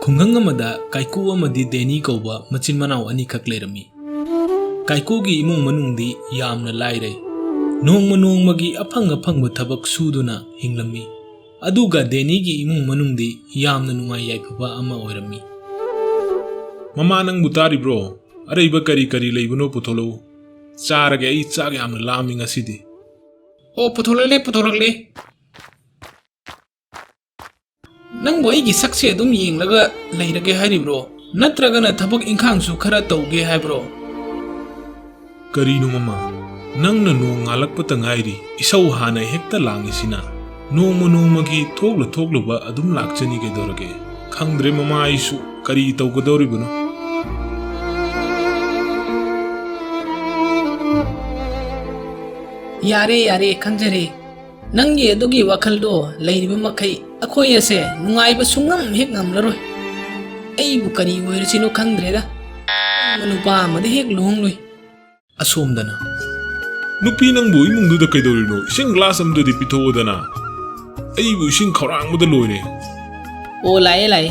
ꯈꯨꯡꯒꯪ ꯑꯃꯗ ꯀꯥꯏꯀꯨ ꯑꯃꯗꯤ ꯗꯦꯅꯤ ꯀꯧꯕ ꯃꯆꯤꯟ ꯃꯅꯥꯎ ꯑꯅꯤꯈꯛ ꯂꯩꯔꯝꯃꯤ꯫ ꯀꯥꯏꯀꯨꯒꯤ ꯏꯃꯨꯡ ꯃꯅꯨꯡꯗꯤ ꯌꯥꯝꯅ ꯂꯥꯏꯔꯩ, ꯅꯣꯡꯃ ꯅꯣꯡꯃꯒꯤ ꯑꯐꯪ ꯑꯐꯪꯕ ꯊꯕꯛ ꯁꯨꯗꯨꯅ ꯍꯤꯡꯂꯝꯃꯤ꯫ ꯑꯗꯨꯒ ꯗꯦꯅꯤꯒꯤ ꯏꯃꯨꯡ ꯃꯅꯨꯡꯗꯤ ꯌꯥꯝꯅ ꯅꯨꯡꯉꯥꯏ ꯌꯥꯏꯐꯕ ꯑꯃ ꯑꯣꯏꯔꯝꯃꯤ꯫ ꯃꯃꯥ ꯅꯪꯕꯨ ꯇꯥꯔꯤꯕ꯭ꯔꯣ? ꯑꯔꯩꯕ ꯀꯔꯤ ꯀꯔꯤ ꯂꯩꯕꯅꯣ ꯄꯨꯊꯣꯛꯂꯛꯎ, ꯆꯥꯔꯒꯦ ꯑꯩ ꯆꯥꯛ ꯌꯥꯝꯅ ꯂꯥꯝꯃꯤ ꯉꯁꯤꯗꯤ꯫ ꯑꯣ ꯄꯨꯊꯣꯛꯂꯛꯂꯦ꯫ ꯅꯪꯕꯨ ꯑꯩꯒꯤ ꯁꯛꯁꯦ ꯑꯗꯨꯝ ꯌꯦꯡꯂꯒ ꯂꯩꯔꯒꯦ ꯍꯥꯏꯔꯤꯕ꯭ꯔꯣ? ꯅꯠꯇ꯭ꯔꯒꯅ ꯊꯕꯛ ꯏꯪꯈꯥꯡꯁꯨ ꯈꯔ ꯇꯧꯒꯦ ꯍꯥꯏꯕ꯭ꯔꯣ? ꯀꯔꯤꯅꯣ ꯃꯃꯥ, ꯅꯪꯅ ꯅꯣꯡ ꯉꯥꯜꯂꯛꯄꯇ ꯉꯥꯏꯔꯤ ꯏꯁꯧ ꯍꯥꯟꯅ ꯍꯦꯛꯇ ꯂꯥꯡꯉꯤꯁꯤꯅ? ꯅꯣꯡꯃ ꯅꯣꯡꯃꯒꯤ ꯊꯣꯛꯂꯨꯕ ꯑꯗꯨꯝ ꯂꯥꯛꯆꯅꯤ ꯀꯩꯗꯧꯔꯒꯦ? ꯈꯪꯗ꯭ꯔꯦ ꯃꯃꯥ, ꯑꯩꯁꯨ ꯀꯔꯤ ꯇꯧꯒꯗꯧꯔꯤꯕꯅꯣ? ꯌꯥꯔꯦ ꯈꯪꯖꯔꯦ꯫ ꯅꯪꯒꯤ ꯑꯗꯨꯒꯤ ꯋꯥꯈꯜꯗꯣ ꯂꯩꯔꯤꯕ ꯃꯈꯩ ꯑꯩꯈꯣꯏ ꯑꯁꯦ ꯅꯨꯡꯉꯥꯏꯕ ꯁꯨꯡꯉꯝ ꯍꯦꯛ ꯉꯝꯂꯔꯣꯏ꯫ ꯑꯩꯕꯨ ꯀꯔꯤ ꯑꯣꯏꯔꯁꯤꯅꯣ ꯈꯪꯗ꯭ꯔꯦꯗ, ꯅꯨꯄꯥ ꯑꯃꯗꯤ ꯍꯦꯛ ꯂꯨꯍꯣꯡꯂꯨꯏ꯫ ꯑꯁꯣꯝꯗꯅ ꯅꯨꯄꯤ ꯅꯪꯕꯨ ꯏꯃꯨꯡꯗꯨꯗ ꯀꯩꯗꯧꯔꯤꯅꯣ? ꯏꯁꯤꯡ ꯒ꯭ꯂꯥꯁ ꯑꯃꯗꯗꯤ ꯄꯤꯊꯣꯛꯑꯣꯗꯅ, ꯑꯩꯕꯨ ꯏꯁꯤꯡ ꯈꯧꯔꯥꯡꯕꯗ ꯂꯣꯏꯔꯦ꯫ ꯑꯣ ꯂꯥꯛꯑꯦ꯫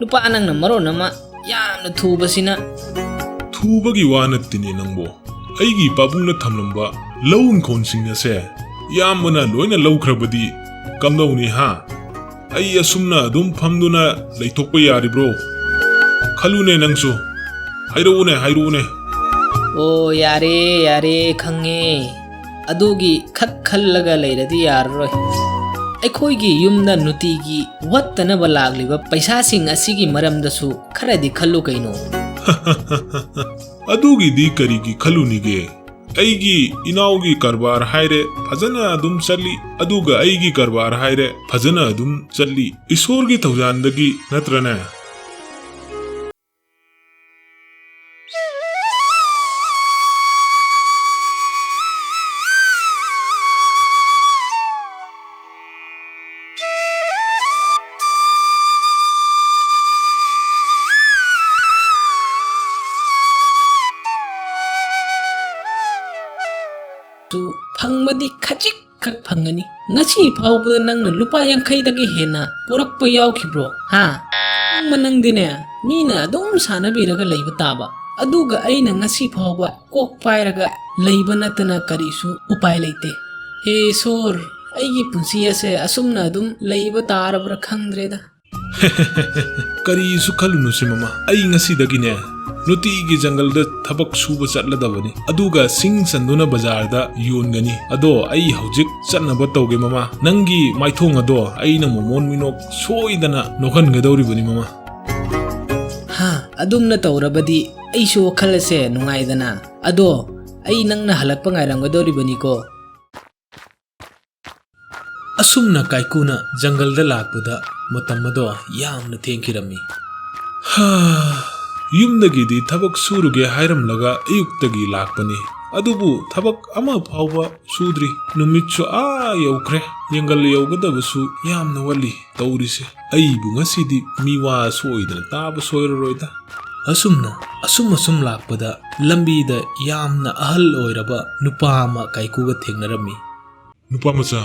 ꯅꯨꯄꯥ ꯅꯪꯅ ꯃꯔꯣꯟ ꯑꯃ ꯌꯥꯝꯅ ꯊꯨꯕꯁꯤꯅ꯫ ꯊꯨꯕꯒꯤ ꯋꯥ ꯅꯠꯇꯦꯅꯦ ꯅꯪꯕꯣ, ꯑꯩꯒꯤ ꯄꯥꯕꯨꯡꯅ ꯊꯝꯂꯝꯕ ꯂꯧ ꯏꯪꯈꯣꯜꯁꯤꯡ ꯑꯁꯦ ꯌꯥꯝꯕꯅ ꯂꯣꯏꯅ ꯂꯧꯈ꯭ꯔꯕꯗꯤ ꯀꯝꯗꯧꯅꯤ ꯍꯥ? ꯑꯩ ꯑꯁꯨꯝꯅ ꯑꯗꯨꯝ ꯐꯝꯗꯨꯅ ꯂꯩꯊꯣꯛꯄ ꯌꯥꯔꯤꯕ꯭ꯔꯣ? ꯈꯜꯂꯨꯅꯦ ꯅꯪꯁꯨ, ꯍꯥꯏꯔꯛꯎꯅꯦ꯫ ꯑꯣ ꯌꯥꯔꯦ ꯈꯪꯉꯦ, ꯑꯗꯨꯒꯤ ꯈꯜꯂꯒ ꯂꯩꯔꯗꯤ ꯌꯥꯔꯔꯣꯏ꯫ ꯑꯩꯈꯣꯏꯒꯤ ꯌꯨꯝꯗ ꯅꯨꯡꯇꯤꯒꯤ ꯋꯠꯇꯅꯕ ꯂꯥꯛꯂꯤꯕ ꯄꯩꯁꯥꯁꯤꯡ ꯑꯁꯤꯒꯤ ꯃꯔꯝꯗꯁꯨ ꯈꯔꯗꯤ ꯈꯜꯂꯨ ꯀꯩꯅꯣ? ꯑꯗꯨꯒꯤꯗꯤ ꯀꯔꯤꯒꯤ ꯈꯜꯂꯨꯅꯤꯒꯦ? ꯑꯩꯒꯤ ꯏꯅꯥꯎꯒꯤ ꯀꯔꯕꯥꯔ ꯍꯥꯏꯔꯦ ꯐꯖꯅ ꯑꯗꯨꯝ ꯆꯠꯂꯤ, ꯑꯗꯨꯒ ꯑꯩꯒꯤ ꯀꯔꯕꯥꯔ ꯍꯥꯏꯔꯦ ꯐꯖꯅ ꯑꯗꯨꯝ ꯆꯠꯂꯤ, ꯏꯁꯣꯔꯒꯤ ꯊꯧꯖꯥꯟꯗꯒꯤ ꯅꯠꯇ꯭ꯔꯅꯦ? ꯐꯪꯕꯗꯤ ꯈꯖꯤꯛꯈꯛ ꯐꯪꯒꯅꯤ꯫ ꯉꯁꯤ ꯐꯥꯎꯕꯗ ꯅꯪꯅ ꯂꯨꯄꯥ 50ꯗꯒꯤ ꯍꯦꯟꯅ ꯄꯨꯔꯛꯄ ꯌꯥꯎꯈꯤꯕ꯭ꯔꯣ? ꯅꯪꯗꯤꯅꯦ ꯃꯤꯅ ꯑꯗꯨꯝ ꯁꯥꯟꯅꯕꯤꯔꯒ ꯂꯩꯕ ꯇꯥꯕ, ꯑꯗꯨꯒ ꯑꯩꯅ ꯉꯁꯤ ꯐꯥꯎꯕ ꯀꯣꯛ ꯄꯥꯏꯔꯒ ꯂꯩꯕ ꯅꯠꯇꯅ ꯀꯔꯤꯁꯨ ꯎꯄꯥꯏ ꯂꯩꯇꯦ꯫ ꯍꯦ ꯏꯁꯣꯔ, ꯑꯩꯒꯤ ꯄꯨꯟꯁꯤ ꯑꯁꯦ ꯑꯁꯨꯝꯅ ꯑꯗꯨꯝ ꯂꯩꯕ ꯇꯥꯔꯕ꯭ꯔꯥ ꯈꯪꯗ꯭ꯔꯦꯗ꯫ ꯀꯔꯤꯁꯨ ꯈꯜꯂꯨꯅꯨꯁꯦ ꯃꯃꯥ, ꯑꯩ ꯉꯁꯤꯗꯒꯤꯅꯦ ꯅꯨꯡꯇꯤꯒꯤ ꯖꯪꯒꯜꯗ ꯊꯕꯛ ꯁꯨꯕ ꯆꯠꯂꯗꯕꯅꯤ, ꯑꯗꯨꯒ ꯁꯤꯡ ꯆꯟꯗꯨꯅ ꯕꯖꯥꯔꯗ ꯌꯣꯟꯒꯅꯤ꯫ ꯑꯗꯣ ꯑꯩ ꯍꯧꯖꯤꯛ ꯆꯠꯅꯕ ꯇꯧꯒꯦ ꯃꯃꯥ, ꯅꯪꯒꯤ ꯃꯥꯏꯊꯣꯡ ꯑꯗꯣ ꯑꯩꯅ ꯃꯣꯃꯣꯟ ꯃꯤꯅꯣꯛ ꯁꯣꯏꯗꯅ ꯅꯣꯛꯍꯟꯒꯗꯧꯔꯤꯕꯅꯤ ꯃꯃꯥ꯫ ꯑꯗꯨꯝꯅ ꯇꯧꯔꯕꯗꯤ ꯑꯩꯁꯨ ꯋꯥꯈꯜ ꯑꯁꯦ ꯅꯨꯡꯉꯥꯏꯗꯅ꯫ ꯑꯗꯣ ꯑꯩ ꯅꯪꯅ ꯍꯜꯂꯛꯄ ꯉꯥꯏꯔꯝꯒꯗꯧꯔꯤꯕꯅꯤꯀꯣ꯫ ꯑꯁꯨꯝꯅ ꯀꯥꯏꯀꯨꯅ ꯖꯪꯒꯜꯗ ꯂꯥꯛꯄꯗ ꯃꯇꯝ ꯑꯗꯣ ꯌꯥꯝꯅ ꯊꯦꯡꯈꯤꯔꯝꯃꯤ꯫ ꯌꯨꯝꯗꯒꯤꯗꯤ ꯊꯕꯛ ꯁꯨꯔꯨꯒꯦ ꯍꯥꯏꯔꯝꯂꯒ ꯑꯌꯨꯛꯇꯒꯤ ꯂꯥꯛꯄꯅꯤ, ꯑꯗꯨꯕꯨ ꯊꯕꯛ ꯑꯃ ꯐꯥꯎꯕ ꯁꯨꯗ꯭ꯔꯤ꯫ ꯅꯨꯃꯤꯠꯁꯨ ꯌꯧꯈ꯭ꯔꯦ, ꯌꯦꯡꯒꯜ ꯌꯧꯒꯗꯕꯁꯨ ꯌꯥꯝꯅ ꯋꯥꯠꯂꯤ ꯇꯧꯔꯤꯁꯦ꯫ ꯑꯩꯕꯨ ꯉꯁꯤꯗꯤ ꯃꯤꯋꯥ ꯁꯣꯏꯗꯅ ꯇꯥꯕ ꯁꯣꯏꯔꯔꯣꯏꯗ꯫ ꯑꯁꯨꯝ ꯂꯥꯛꯄꯗ ꯂꯝꯕꯤꯗ ꯌꯥꯝꯅ ꯑꯍꯜ ꯑꯣꯏꯔꯕ ꯅꯨꯄꯥ ꯑꯃ ꯀꯥꯏꯀꯨꯒ ꯊꯦꯡꯅꯔꯝꯃꯤ꯫ ꯅꯨꯄꯥ ꯃꯆꯥ,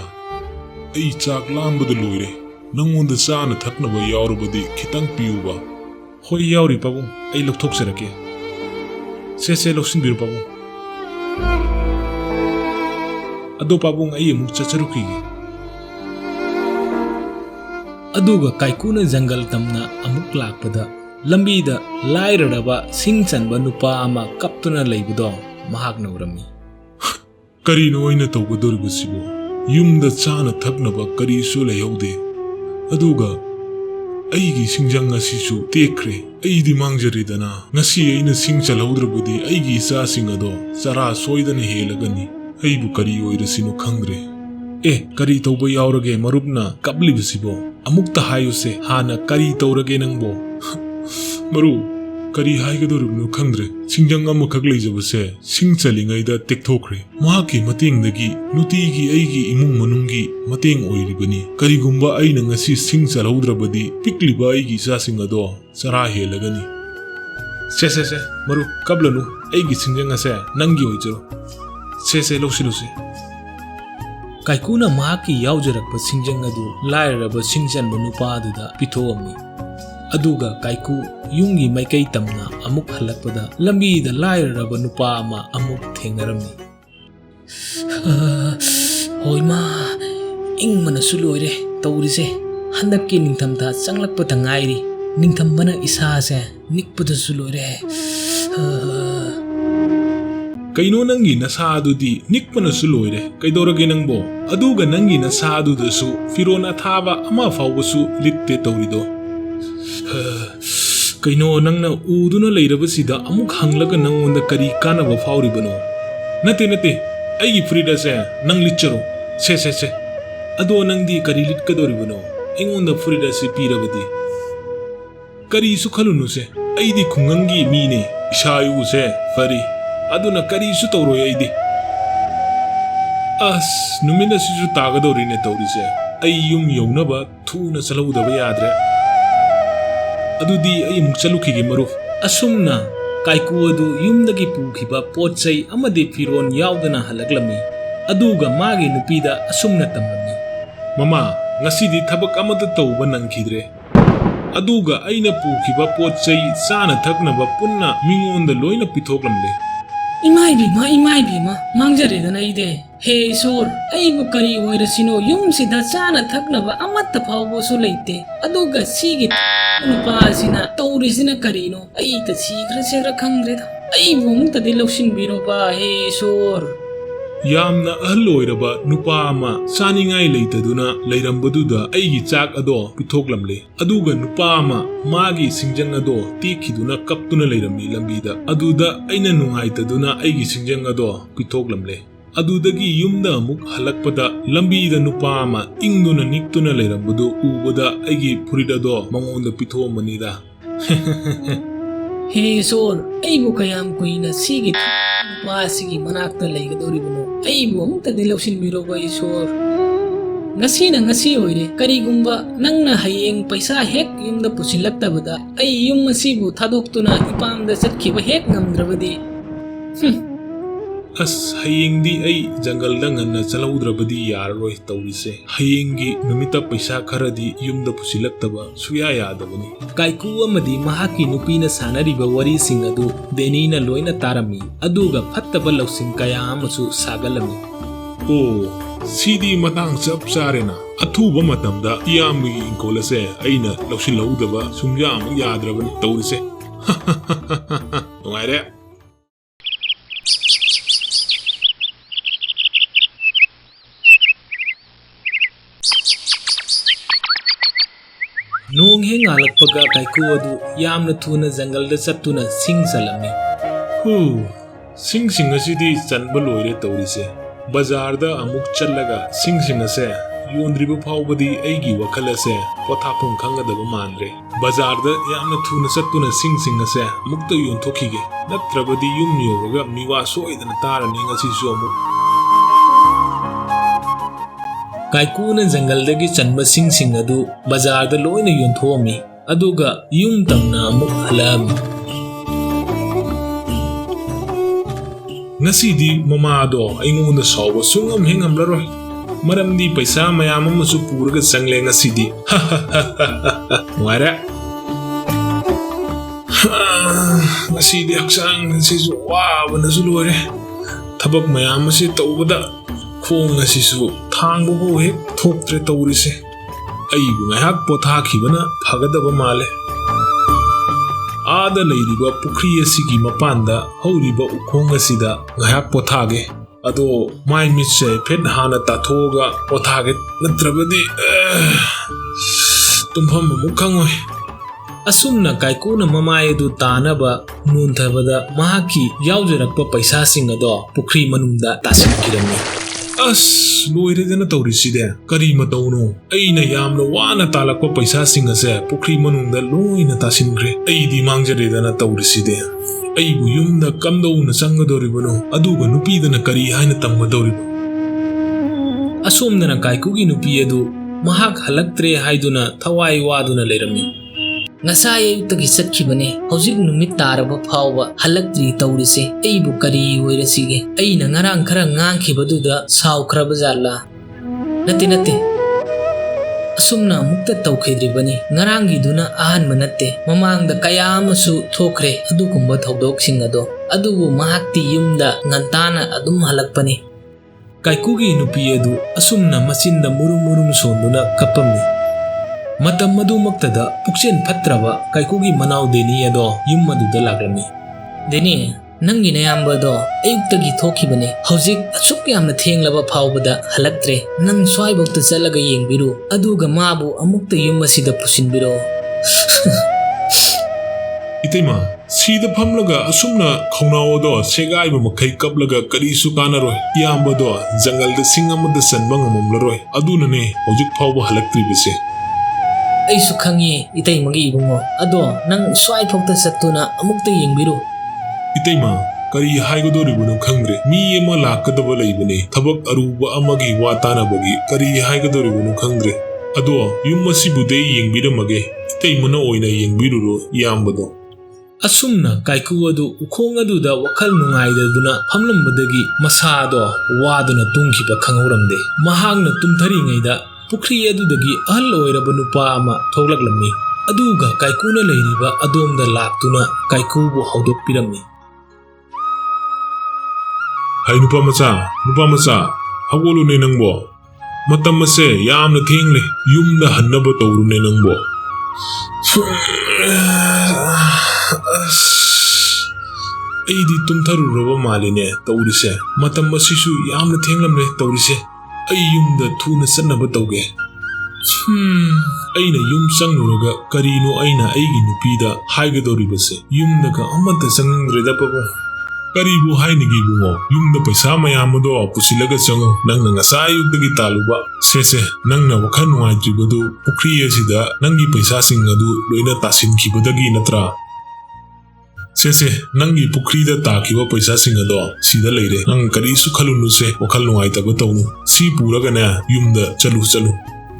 ꯑꯩ ꯆꯥꯛ ꯂꯥꯝꯕꯗ ꯂꯣꯏꯔꯦ, ꯅꯪꯉꯣꯟꯗ ꯆꯥꯅ ꯊꯛꯅꯕ ꯌꯥꯎꯔꯕꯗꯤ ꯈꯤꯇꯪ ꯄꯤꯌꯨꯕ꯫ ꯍꯣꯏ ꯌꯥꯎꯔꯤ ꯄꯥꯕꯨꯡ, ꯑꯩ ꯂꯧꯊꯣꯛꯆꯔꯛꯀꯦ꯫ ꯁꯦ ꯂꯧꯁꯤꯟꯕꯤꯔꯣ ꯄꯥꯕꯨꯡ꯫ ꯑꯗꯣ ꯄꯥꯕꯨꯡ, ꯑꯩ ꯑꯃꯨꯛ ꯆꯠꯆꯔꯨꯈꯤꯒꯦ꯫ ꯑꯗꯨꯒ ꯀꯥꯏꯀꯨꯅ ꯖꯪꯒꯜ ꯇꯝꯅ ꯑꯃꯨꯛ ꯂꯥꯛꯄꯗ ꯂꯝꯕꯤꯗ ꯂꯥꯏꯔꯔꯕ ꯁꯤꯡ ꯆꯟꯕ ꯅꯨꯄꯥ ꯑꯃ ꯀꯞꯇꯨꯅ ꯂꯩꯕꯗꯣ ꯃꯍꯥꯛꯅ ꯎꯔꯝꯃꯤ꯫ ꯀꯔꯤꯅꯣ ꯑꯩꯅ ꯇꯧꯒꯗꯧꯔꯤꯕꯁꯤꯕꯣ? ꯌꯨꯝꯗ ꯆꯥꯅ ꯊꯛꯅꯕ ꯀꯔꯤꯁꯨ ꯂꯩꯍꯧꯗꯦ, ꯑꯗꯨꯒ ꯑꯩꯒꯤ ꯁꯤꯡꯖꯪ ꯑꯁꯤꯁꯨ ꯇꯦꯛꯈ꯭ꯔꯦ꯫ ꯑꯩꯗꯤ ꯃꯥꯡꯖꯔꯦꯗꯅ꯫ ꯉꯁꯤ ꯑꯩꯅ ꯁꯤꯡ ꯆꯜꯍꯧꯗ꯭ꯔꯕꯗꯤ ꯑꯩꯒꯤ ꯏꯆꯥꯁꯤꯡ ꯑꯗꯣ ꯆꯔꯥ ꯁꯣꯏꯗꯅ ꯍꯦꯜꯂꯒꯅꯤ꯫ ꯑꯩꯕꯨ ꯀꯔꯤ ꯑꯣꯏꯔꯁꯤꯅꯣ ꯈꯪꯗ꯭ꯔꯦ꯫ ꯀꯔꯤ ꯇꯧꯕ ꯌꯥꯎꯔꯒꯦ ꯃꯔꯨꯞꯅ ꯀꯞꯂꯤꯕꯁꯤꯕꯣ? ꯑꯃꯨꯛꯇ ꯍꯥꯏꯌꯨꯁꯦ, ꯍꯥꯟꯅ ꯀꯔꯤ ꯇꯧꯔꯒꯦ ꯅꯪꯕꯣ? ꯃꯔꯨꯞ, ꯀꯔꯤ ꯍꯥꯏꯒꯗꯧꯔꯤꯕꯅꯣ ꯈꯪꯗ꯭ರೆ꯫ ꯁꯤꯡꯖꯪ ꯑꯃꯈꯛ ꯂꯩꯖꯕꯁꯦ ꯁꯤꯡ ꯆꯜꯂꯤꯉꯩꯗ ꯇꯦꯛꯊꯣꯛꯈ꯭ꯔꯦ꯫ ꯃꯍꯥꯛꯀꯤ ꯃꯇꯦꯡꯗꯒꯤ ꯅꯨꯡꯇꯤꯒꯤ ꯑꯩꯒꯤ ꯏꯃꯨꯡ ꯃꯅꯨꯡꯒꯤ ꯃꯇꯦꯡ ꯑꯣꯏꯔꯤꯕꯅꯤ꯫ ꯀꯔꯤꯒꯨꯝꯕ ꯑꯩꯅ ꯉꯁꯤ ꯁꯤꯡ ꯆꯜꯍꯧꯗ꯭ꯔꯕꯗꯤ ꯄꯤꯛꯂꯤꯕ ꯑꯩꯒꯤ ꯏꯆꯥꯁꯤꯡ ꯑꯗꯣ ꯆꯔꯥ ꯍꯦꯜꯂꯒꯅꯤ꯫ ꯁꯦ ꯃꯔꯨꯞ ꯀꯞꯂꯅꯨ, ꯑꯩꯒꯤ ꯁꯤꯡꯖꯪ ꯑꯁꯦ ꯅꯪꯒꯤ ꯑꯣꯏꯖꯔꯣ꯫ se lausilusi. Kaikuna mahaki yaujarakpa singjang adu lairaba singjanba nupa aduda pithoamni. Aduga Kaiku yungi maikai tamna amuk halakpada lambida lairaba nupa ama amuk thengnaramni. Hoima ingmana suloire taurise handakki ningthamda changlakpata ngairi ningthambana isase nikpada suloire. Kaino nangi nasa adudi nikpana suloire kaidorage nangbo aduga nangi nasa adudasu firona thaba ama fawbasu litte tawrido. Kaino nangna uduna leirabasida amuk hanglaga nangonda kari kanaba fawribano. Nate aigi frida se nang licharo se ado nangdi kari litkadoribano ingonda frida se pirabadi kari su khalunu se aidi khungangi mine ishayu se fari aduna kari su tawro aidi as numina sisu tagadorine tawrise ai yum yognaba thuna salawdaba yadre adudi ai muk chalukhige maruf asumna Kaiku adu yumdagi pukhiba potsai amade firon yaudana halaglami aduga magi nupida asumna tamrami mama ngasidi thabak amada tawba nangkhidre aduga aina pukhiba potsai sana thaknaba punna mingonda loina pithoklamle Imai bima mangjare dana ide he sor aibu kari oirasino yumsida chana thaknaba amatta phawbo su leite aduga sigi nupa asina taurisina karino aita sigra segra khangdreda aibu mutadi lawsin biro ba he sor yamna ahloiraba nupa ama saningai leitaduna leirambaduda aigi chak ado pithoklamle aduga nupa ama magi singjang ado tikhiduna kaptuna leiramni lambida aduda aina nungaitaduna aigi singjang ado pithoklamle adudagi yumda amuk halakpada lambida nupa ama ingduna niktuna leirambadu ubada aigi furidado mangonda pithomanida he sor aibu kayam kuina sigi wasigi manakta leigadoribano aibu amutadi lawsin biro ba isor ngasi oire karigumba nangna hayeng paisa hek yumda pusilaktabada ai yum masibu thadoktuna ipamda chatkhiba hek ngamdrabadi as hayengdi ai jungle danganna chalaudrabadi yarroi tawrise hayengi numita paisa kharadi yumda pusilaktaba suya yadabani Kaiku amadi mahaki nupina sanariba wari singadu denina loina tarami aduga phattaba lawsin kaya amasu sagalami oh sidi matang chap charena athuba matamda iyamgi inkolase aina lawsin laudaba sumya am yadrabani tawrise ngaire Nong he ngalakpaga Kaiku adu yamna thuna jungle da chattuna sing salami sing asidi chanba loire tawrise bazar da amuk challaga sing ase yondriba phawbadi aigi wakhala ase pothapum khangadaba mandre bazar da yamna thuna chattuna sing ase mukta yonthokige natrabadi yum yoraga miwa soidana tarani ngasi so amuk Kaiku na jungle dagi chanba sing adu bazar da loina yonthomi aduga yum tamna amuk halami ngasidi mamado aingonda sawa sungam hengamlaroi maramdi paisa mayam amasu puraga changle ngasidi wara ngasidi haksang nasisu wabana su lore thabak mayam ase tawbada khong asisu thangbo bo he thoktre tawrise aibu ngahak pothakhibana phagadaba male ada leiriba pukri asigi mapanda horiba ukhong asida ngahak pothage ado mai mitse phet hana tathoga pothage natrabadi tumpham mukhangoi asumna Kaikuna mamai adu tanaba nunthabada mahaki yaujarakpa paisa sing ado pukri manumda tasinkhirami as loiredana tawriside kari matawno aina yamna wana talakpa paisa sing ase pukri manungda loina tasinkre aidi mangjaredana tawriside aibu yumda kamdawna changadoribano aduga nupidana kari haina tamgadoribo asumna Kaikugi nupi adu mahak halaktre haiduna thawai waduna leirami Ngasay ayuktagi satkibane hojik numit taraba phawba halaktri tawrise aibu kari oirasige aina ngarang khara ngangkhibaduda saukraba jalla nate asumna mukta tawkhidribani ngarangi duna ahanba natte mamangda kaya amasu thokre adukumba thodok ado adubu mahakti yumda ngantana adum halakpani Kaikugi nupi adu asumna masinda murum sonduna kapamni Matam madumaktada Pukchel Patraba Kaikugi Manau Deni ado yum maduda laglami Deni nangi nayambado ayuktagi thokibane hojik asuk yamna thenglaba phawbada halaktre nang swaibokta chalaga yengbiru aduga mabu amukta yum asida pusinbiro Itaima sida phamlaga asumna khonawado segaiba makai kaplaga karisu kanaroi yambado jangalda singamada sanba ngamamlaroi adunane hojik phawba halakribase Aisu khangi itai magi ibungo ado nang swai phokta sattuna amukta yengbiru Itaima kari haigadoribuno khangre mi ema lakadaba leibane thabak aruba amagi watanabagi kari haigadoribuno khangre ado yum asibude yengbiramage itaimana oina yengbiruro yambado Asumna Kaiku adu ukhong aduda wakhal nungaidaduna hamlambadagi masado waduna tungkhiba khangauramde mahangna tumtharingaida pukri adudagi ahal oiraba nupa ama thoglaklammi aduga Kaikuna leiriba adomda laktuna Kaikubu haudokpirammi Hai nupa macha hawolune nangbo matam ase yamna thengle yumda hannaba tawrune nangbo Aidi tumtharuraba maline tawrise matam asisu yamna thenglamle tawrise ai yumda thuna sanaba tawge aina yum sangnuraga karino aina aigi nupida haigadoribase yumdaga amata sangreda pabu karibu hainigi bungo yumda paisa mayamado pusilaga changu nangna ngasai yugdagi taluba sese nangna wakhan nuaijibadu pukri asida nangi paisa singadu loina tasinkhibadagi natra Sese nangi pukri da takiba paisa singado sida leire nang karisu khalunu se wakhal nuaitaba tawnu si puraga na yumda chalu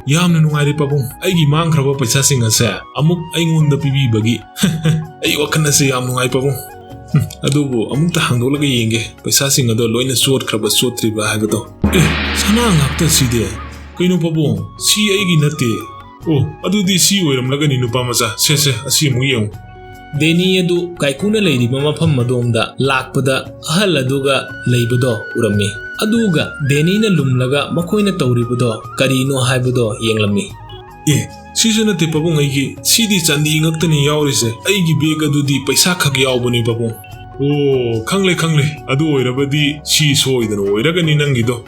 yamna nuaire pabung aigi mangkhraba paisa singase amuk aingonda pibibagi ai wakhana se yam nuai pabung adubu amukta hangdolaga yenge paisa singado loina sotkraba sotriba hagado sana ngakta side kaino pabung si aigi natte adudi si oiramlaga ni nupa macha sese asi mu yeng Deni adu Kaikuna leiriba mafam madomda lakpada ahal aduga leibado urami aduga Denina lumlaga makoina tawribado karino haibado yenglammi sisu nate pabung aigi sidi chandi ngaktani yawrise aigi beg adudi paisa khak yawbani pabung khangle adu oirabadi si soidana oiragani nangido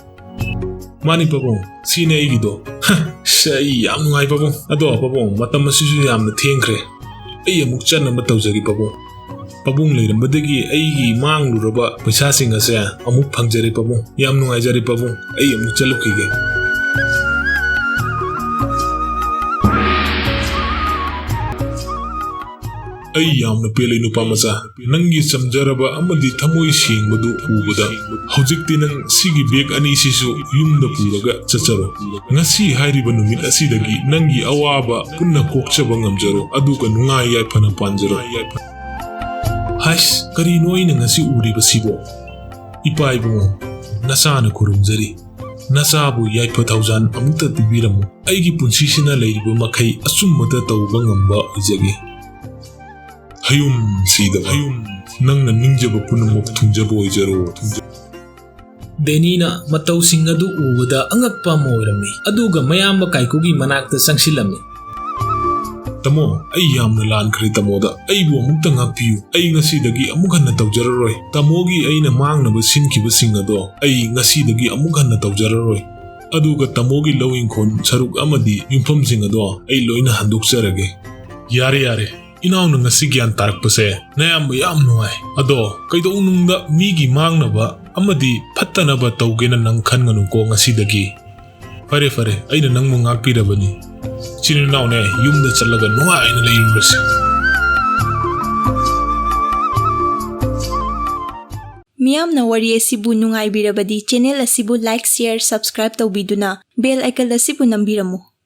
mani pabung sine aigido sai yam ngai pabung ado pabung matam asisu yamna thengkhre ai amuk channa tawjagi pabung leirambadagi aigi mangluraba paisa singase amuk phangjare pabung yam nungaijare pabung ai amuk chalukige ai yamna pelai nupa macha nangi samjaraba amadi thamoi sengmadu ubada hojikti nang sigi beg ani sisu yumda puraga chacharo ngasi hairiba numit asidagi nangi awaba punna kokchaba ngamjaro aduga nungai yaifana panjaro hais kari noina ngasi uriba sibo ipaibu nasana kurumjari nasabu yaifa thousand amukta tibiramu aigi punsisina leiriba makai asumata tawba ngamba ijage Hayum nangna ningjaba punamok thungjaba oijaro Denina matau singadu ubada angakpa moirami aduga mayamba Kaikugi manakta sangsilami Tamo ai yamna lankhre tamoda aibu amukta ngakpiu ai ngasidagi amuk hanna tawjararoi tamogi aina mangnaba sinkhiba singado ai ngasidagi amuk hanna tawjararoi aduga tamogi lawingkhon saruk amadi yumpham singado ai loina handokjarage yare Inaw nga si gyan tarakpase nayamba yam nuai ado kaido unungda migi mangnaba amadi phattanaba tawgena nang khan nganu ko ngasidagi fare aina nang mo ngakpirabani chininaw ne yumda chalaga nuai na leirurase Miyamna wari asibu nungai birabadi channel asibu like share subscribe tawbiduna bell icon asibu nambiramu